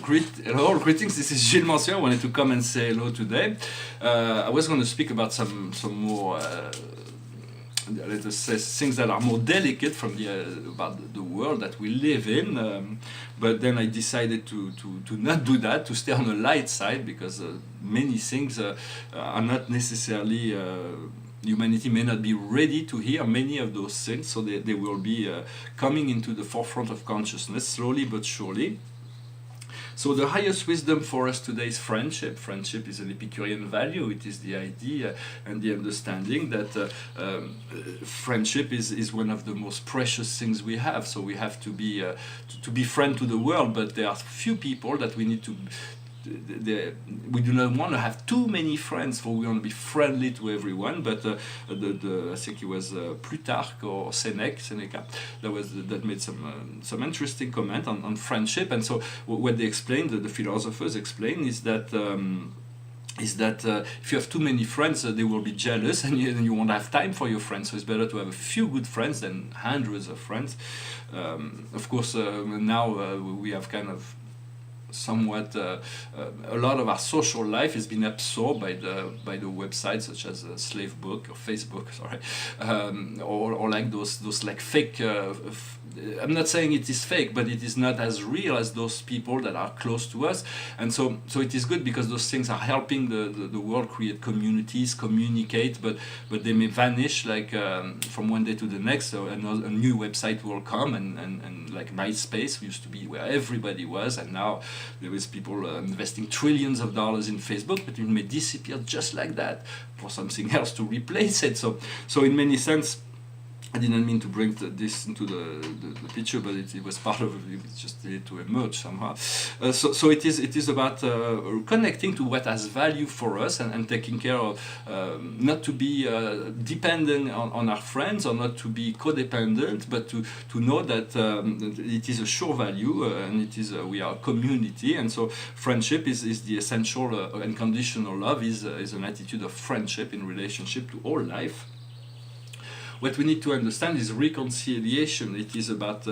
Hello, greetings. This is Gilles Monsieur. I wanted to come and say hello today. I was going to speak about some more, let us say, things that are more delicate from about the world that we live in. But then I decided to not do that, to stay on the light side, because many things are not necessarily. Humanity may not be ready to hear many of those things, so they will be coming into the forefront of consciousness slowly but surely. So the highest wisdom for us today is friendship. Friendship is an Epicurean value. It is the idea and the understanding that friendship is one of the most precious things we have. So we have to be friend to the world, but there are few people that we need to. We do not want to have too many friends, for we want to be friendly to everyone. But I think it was Plutarch or Seneca that made some interesting comment on friendship. And so what they explained, the philosophers explain, is that. If you have too many friends, they will be jealous, and you won't have time for your friends. So it's better to have a few good friends than hundreds of friends. Of course, now we have kind of somewhat a lot of our social life has been absorbed by the websites such as Slavebook or Facebook, or like those like fake. I'm not saying it is fake, but it is not as real as those people that are close to us, and so it is good because those things are helping the world create communities, communicate, but they may vanish like from one day to the next. So a new website will come, and like MySpace used to be where everybody was, and now there is people investing trillions of dollars in Facebook, but it may disappear just like that for something else to replace it. So in many sense, I didn't mean to bring this into the picture, but it was part of it. It just needed to emerge somehow. So it is about connecting to what has value for us, and taking care of not to be dependent on our friends, or not to be codependent, but to know that it is a sure value, and it is we are a community, and so friendship is the essential. Unconditional love is an attitude of friendship in relationship to all life. What we need to understand is reconciliation. It is about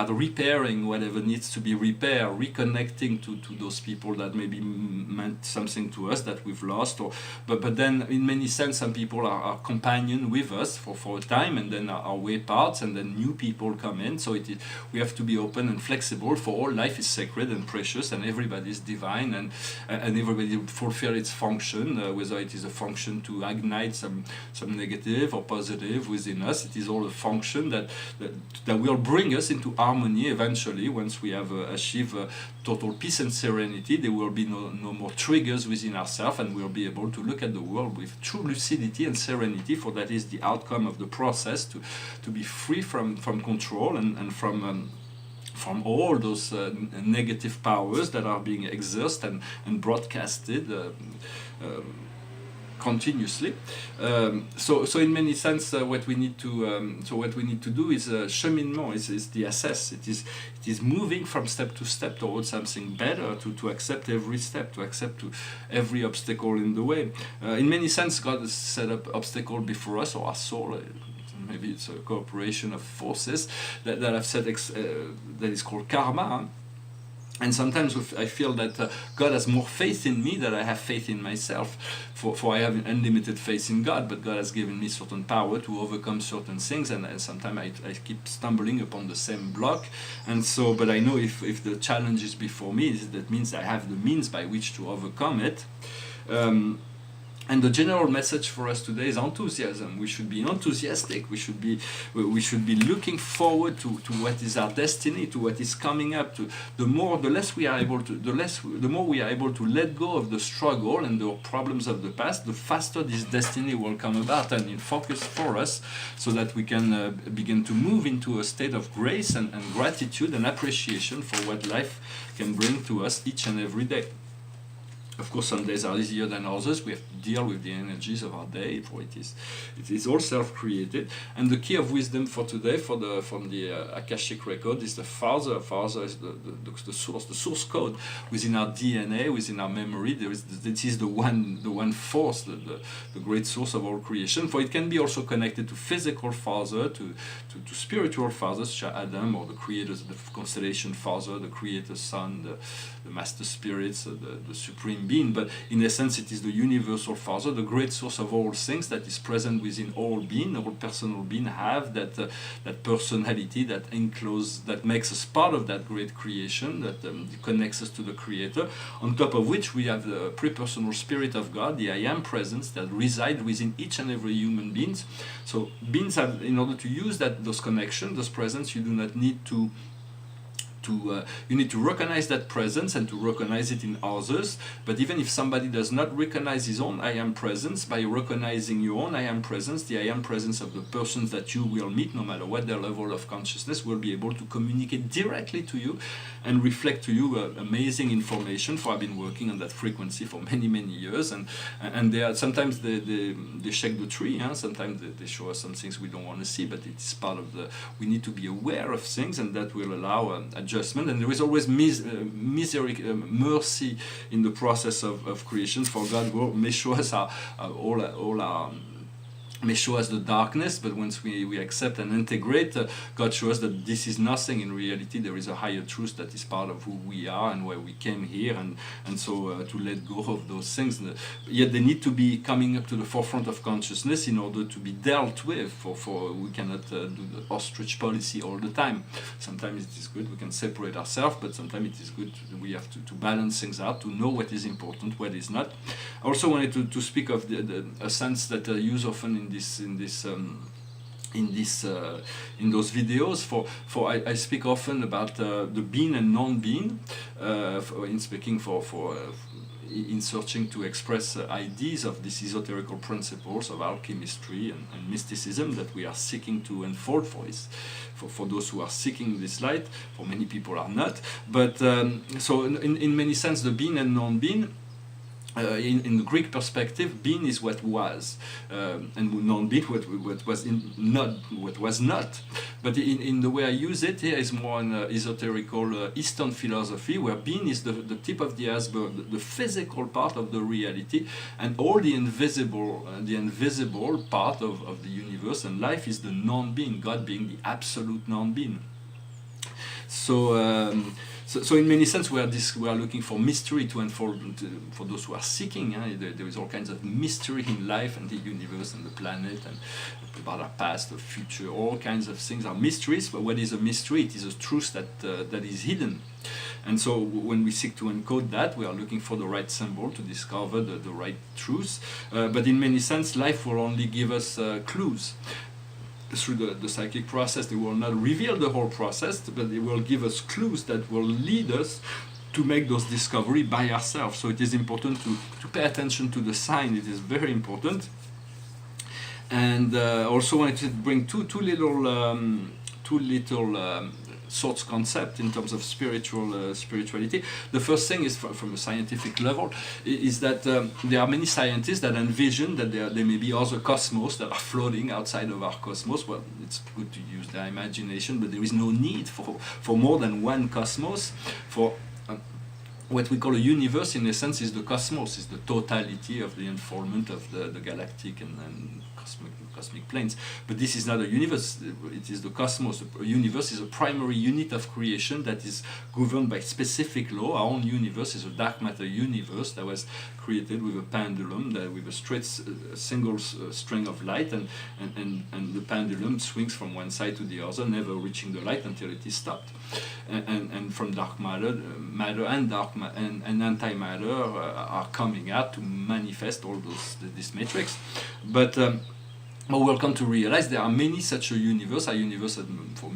repairing whatever needs to be repaired, reconnecting to those people that maybe meant something to us that we've lost, but then in many sense some people are companion with us for a time, and then our way parts, and then new people come in. So we have to be open and flexible, for all life is sacred and precious, and everybody is divine, and everybody fulfill its function, whether it is a function to ignite some negative or positive within us. It is all a function that will bring us into harmony eventually. Once we have achieved total peace and serenity, there will be no more triggers within ourselves, and we'll be able to look at the world with true lucidity and serenity, for that is the outcome of the process, to be free from control and from all those negative powers that are being exerted and broadcasted continuously. So in many sense, what we need to do is cheminement, is the assess. It is moving from step to step towards something better, to accept every step, to accept every obstacle in the way. In many sense, God has set up obstacle before us, or our soul. Maybe it's a cooperation of forces that have set that is called karma. And sometimes I feel that God has more faith in me than I have faith in myself. For I have an unlimited faith in God, but God has given me certain power to overcome certain things, and sometimes I keep stumbling upon the same block. And so, but I know if the challenge is before me, that means I have the means by which to overcome it. And the general message for us today is enthusiasm. We should be enthusiastic. We should be looking forward to what is our destiny, to what is coming up. The more we are able to let go of the struggle and the problems of the past, the faster this destiny will come about and in focus for us, so that we can begin to move into a state of grace and gratitude and appreciation for what life can bring to us each and every day. Of course, some days are easier than others. We have to deal with the energies of our day, for it is all self-created. And the key of wisdom for today, from the Akashic record, is the Father. Father is the source code within our DNA, within our memory. This is the one force, the great source of all creation. For it can be also connected to physical Father, to spiritual fathers, such as Adam, or the creators, the constellation Father, the Creator Son, the Master Spirits, the Supreme Being. But in essence, it is the universal Father, the great source of all things, that is present within all being. All personal being have that personality that makes us part of that great creation, that connects us to the Creator. On top of which we have the pre-personal Spirit of God, the I Am Presence, that reside within each and every human being. So beings have, in order to use those connections, those presence, you do not need to you need to recognize that presence and to recognize it in others. But even if somebody does not recognize his own I Am Presence, by recognizing your own I Am Presence, the I Am Presence of the persons that you will meet, no matter what their level of consciousness, will be able to communicate directly to you and reflect to you amazing information. For I've been working on that frequency for many years, and they are, sometimes they shake the tree, sometimes they show us some things we don't want to see, but it's part of we need to be aware of things, and that will allow adjustment. And there is always mercy in the process of creation. For God may show us all our may show us the darkness, but once we accept and integrate, God shows us that this is nothing. In reality, there is a higher truth that is part of who we are and why we came here, and so to let go of those things. Yet they need to be coming up to the forefront of consciousness in order to be dealt with. For we cannot do the ostrich policy all the time. Sometimes it is good we can separate ourselves, but sometimes it is good we have to balance things out, to know what is important, what is not. I also wanted to speak of a sense that I use often in those videos. For I speak often about the being and non-being, in speaking in searching to express ideas of these esoterical principles of alchemistry and mysticism that we are seeking to unfold for those who are seeking this light. For many people are not, but so in many sense, the being and non-being. In the Greek perspective, being is what was, and non-being what was not. But in the way I use it here is more an esoterical Eastern philosophy, where being is the tip of the iceberg, the physical part of the reality, and all the invisible part of the universe, and life is the non-being, God being the absolute non-being. So in many sense, we are looking for mystery to unfold for those who are seeking. There is all kinds of mystery in life and the universe and the planet, and about our past, the future, all kinds of things are mysteries. But what is a mystery? It is a truth that is hidden. And so when we seek to encode that, we are looking for the right symbol to discover the right truth. But in many sense, life will only give us clues. Through the psychic process, they will not reveal the whole process, but they will give us clues that will lead us to make those discoveries by ourselves. So it is important to pay attention to the sign. It is very important. And also wanted to bring two little sorts concept in terms of spirituality. The first thing is from a scientific level is that there are many scientists that envision that there may be other cosmos that are floating outside of our cosmos. Well, it's good to use their imagination, but there is no need for more than one cosmos. For what we call a universe, in essence, is the cosmos, is the totality of the unfoldment of the galactic and cosmic planes. But this is not a universe, it is the cosmos. A universe is a primary unit of creation that is governed by specific law. Our own universe is a dark matter universe that was created with a pendulum, with a straight single string of light, and the pendulum swings from one side to the other, never reaching the light until it is stopped. And from dark matter and antimatter are coming out to manifest all this matrix. But But we'll come to realize there are many such a universe, for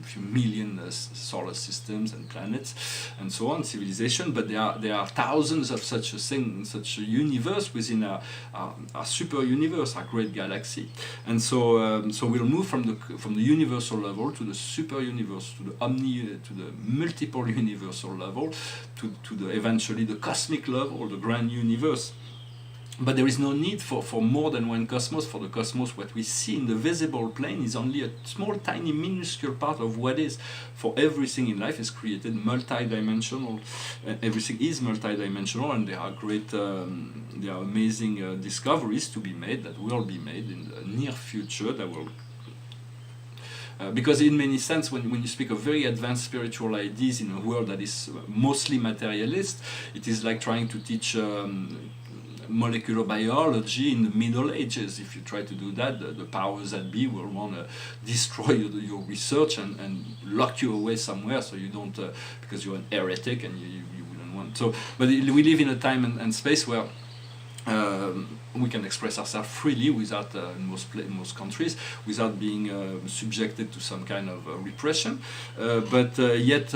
few million solar systems and planets and so on, civilization. But there are thousands of such a thing, such a universe within our super universe, our great galaxy. And so we'll move from the universal level to the super universe, to the multiple universal level, to the eventually the cosmic level, the grand universe. But there is no need for more than one cosmos. For the cosmos, what we see in the visible plane is only a small, tiny, minuscule part of what is. For everything in life is created multidimensional. Everything is multidimensional, and there are there are amazing discoveries to be made, that will be made in the near future, that will because in many sense, when you speak of very advanced spiritual ideas in a world that is mostly materialist, it is like trying to teach molecular biology in the Middle Ages. If you try to do that, the powers that be will want to destroy your research and lock you away somewhere, so you don't, because you're an heretic and you wouldn't want. So, but we live in a time and space where we can express ourselves freely without, in most countries, without being subjected to some kind of repression. But yet,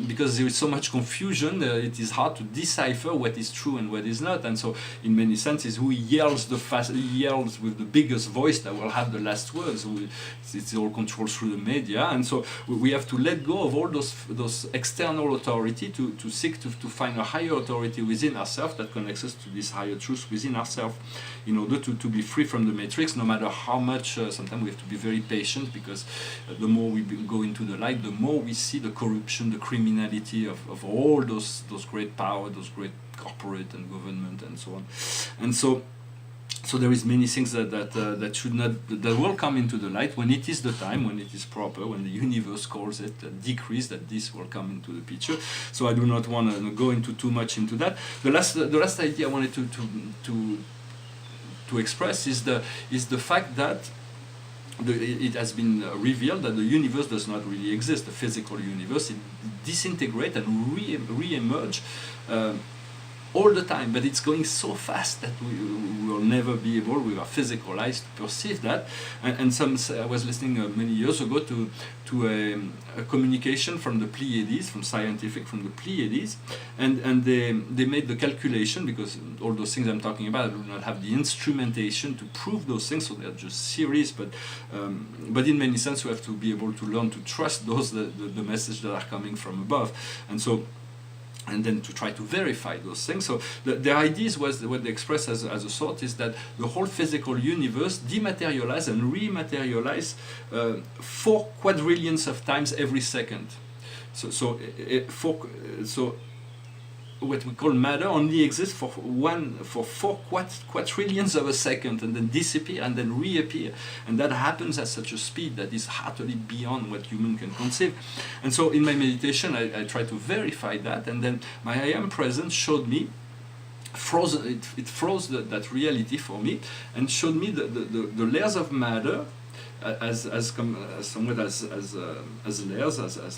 because there is so much confusion, it is hard to decipher what is true and what is not. And so, in many senses, who yells yells with the biggest voice that will have the last words. It's all controlled through the media, and so we have to let go of all those external authority to seek to find a higher authority within ourselves that connects us to this higher truth within ourselves, in order to be free from the matrix, no matter how much. Sometimes we have to be very patient, because the more we go into the light, the more we see the corruption, the criminality of all those great power, those great corporate and government and so on. And so there is many things that should not, that will come into the light when it is the time, when it is proper, when the universe calls it a decrease, that this will come into the picture. So I do not want to go into too much into that. The last idea I wanted to express is the fact that it has been revealed that the universe does not really exist, the physical universe. It disintegrates and re-emerge all the time, but it's going so fast that we will never be able, with our physical eyes, to perceive that. And I was listening many years ago to a communication from the Pleiades, from the Pleiades, and they made the calculation, because all those things I'm talking about, I do not have the instrumentation to prove those things, so they're just theories, but in many sense we have to be able to learn to trust the message that are coming from above, and then to try to verify those things. So the ideas was what they express as a thought is that the whole physical universe dematerializes and rematerializes 4 quadrillions of times every second. So what we call matter only exists for 4 quadrillions of a second, and then disappear and then reappear, and that happens at such a speed that is utterly beyond what human can conceive. And so in my meditation I try to verify that, and then my I am presence showed me, froze that reality for me, and showed me the layers of matter as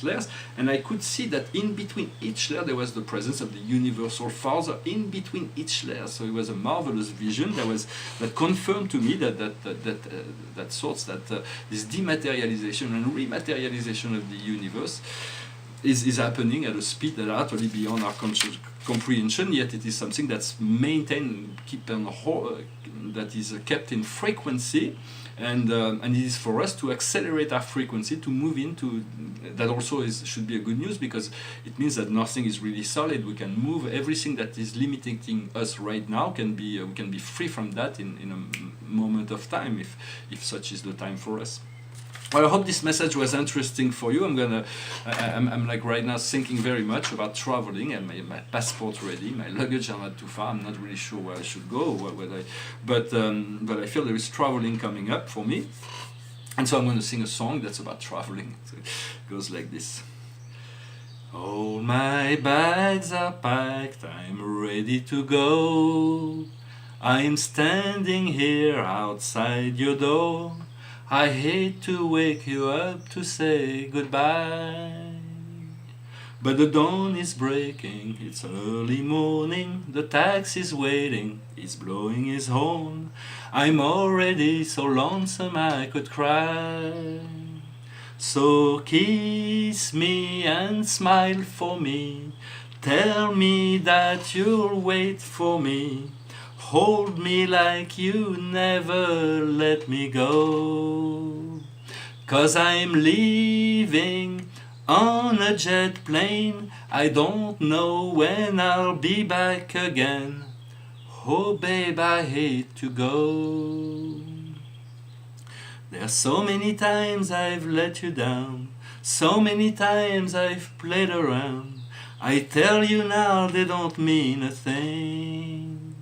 layers, and I could see that in between each layer there was the presence of the universal father in between each layer. So it was a marvelous vision that confirmed to me that this dematerialization and rematerialization of the universe is happening at a speed that are utterly beyond our comprehension. Yet it is something that's maintained, that is kept in frequency. And it is for us to accelerate our frequency, to move into that. Also should be a good news, because it means that nothing is really solid. We can move everything that is limiting us right now. We can be free from that in a moment of time, if such is the time for us. Well, I hope this message was interesting for you. I'm like right now thinking very much about traveling, and my passport ready, my luggage are not too far. I'm not really sure where I should go, but I feel there is traveling coming up for me, and so I'm going to sing a song that's about traveling. So it goes like this. All my bags are packed, I'm ready to go. I'm standing here outside your door. I hate to wake you up to say goodbye, But the dawn is breaking, it's early morning, the taxi's waiting, he's blowing his horn. I'm already so lonesome I could cry. So kiss me and smile for me, tell me that you'll wait for me, hold me like you never let me go. 'Cause I'm leaving on a jet plane, I don't know when I'll be back again. Oh babe, I hate to go. There's so many times I've let you down, so many times I've played around. I tell you now they don't mean a thing.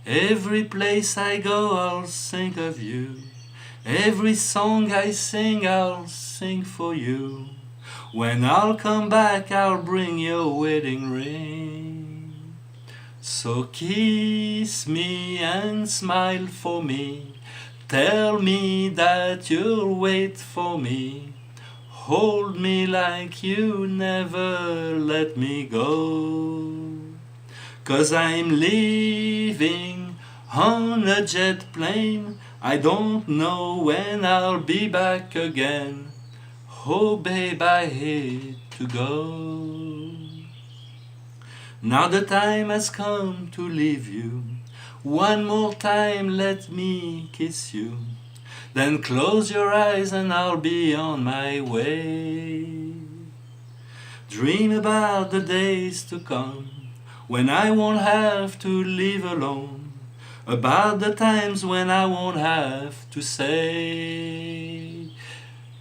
Every place I go I'll think of you, every song I sing I'll sing for you. When I'll come back I'll bring your wedding ring. So kiss me and smile for me, tell me that you'll wait for me, hold me like you never let me go. 'Cause I'm leaving on a jet plane, I don't know when I'll be back again. Oh babe, I hate to go. Now the time has come to leave you, one more time let me kiss you, then close your eyes and I'll be on my way. Dream about the days to come, when I won't have to live alone, about the times when I won't have to say,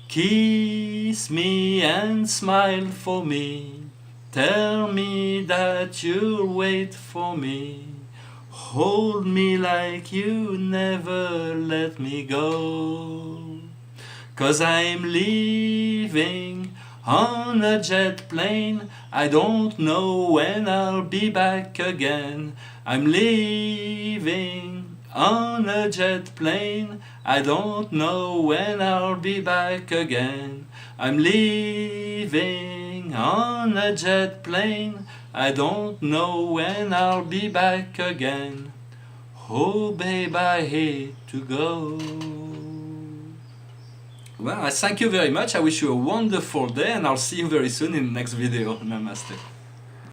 kiss me and smile for me, tell me that you'll wait for me, hold me like you never let me go. 'Cause I'm leaving on a jet plane, I don't know when I'll be back again. I'm leaving on a jet plane, I don't know when I'll be back again. I'm leaving on a jet plane, I don't know when I'll be back again. Oh babe, I hate to go. Well, I thank you very much. I wish you a wonderful day and I'll see you very soon in the next video. Namaste.